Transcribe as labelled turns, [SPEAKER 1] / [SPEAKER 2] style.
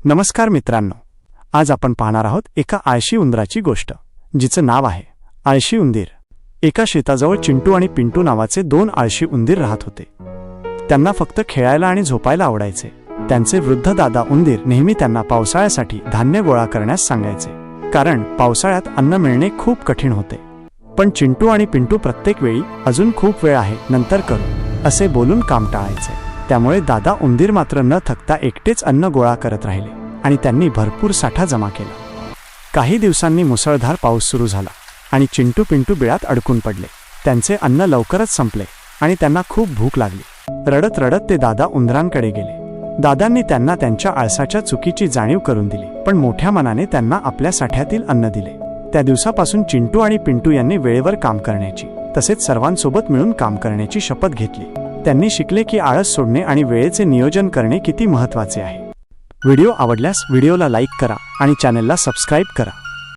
[SPEAKER 1] नमस्कार मित्रांनो, आज आपण पाहणार आहोत एका आळशी उंदराची गोष्ट, जिचं नाव आहे आळशी उंदीर. एका शेताजवळ चिंटू आणि पिंटू नावाचे दोन आळशी उंदीर राहत होते. त्यांना फक्त खेळायला आणि झोपायला आवडायचे. त्यांचे वृद्ध दादा उंदीर नेहमी त्यांना पावसाळ्यासाठी धान्य गोळा करण्यास सांगायचे, कारण पावसाळ्यात अन्न मिळणे खूप कठीण होते. पण चिंटू आणि पिंटू प्रत्येक वेळी अजून खूप वेळ आहे, नंतर करू असे बोलून काम टाळायचे. त्यामुळे दादा उंदीर मात्र न थकता एकटेच अन्न गोळा करत राहिले आणि त्यांनी भरपूर साठा जमा केला. काही दिवसांनी मुसळधार पाऊस सुरू झाला आणि चिंटू पिंटू बिळात अडकून पडले. त्यांचे अन्न लवकरच संपले आणि त्यांना खूप भूक लागली. रडत रडत ते दादा उंदरांकडे गेले. दादांनी त्यांना त्यांच्या आळसाच्या चुकीची जाणीव करून दिली, पण मोठ्या मनाने त्यांना आपल्या साठ्यातील अन्न दिले. त्या दिवसापासून चिंटू आणि पिंटू यांनी वेळेवर काम करण्याची, तसेच सर्वांसोबत मिळून काम करण्याची शपथ घेतली. त्यांनी शिकले की आळस सोडणे आणि वेळेचे नियोजन करणे किती महत्त्वाचे आहे. व्हिडिओ आवडल्यास व्हिडिओला लाईक करा आणि चॅनलला सबस्क्राईब करा.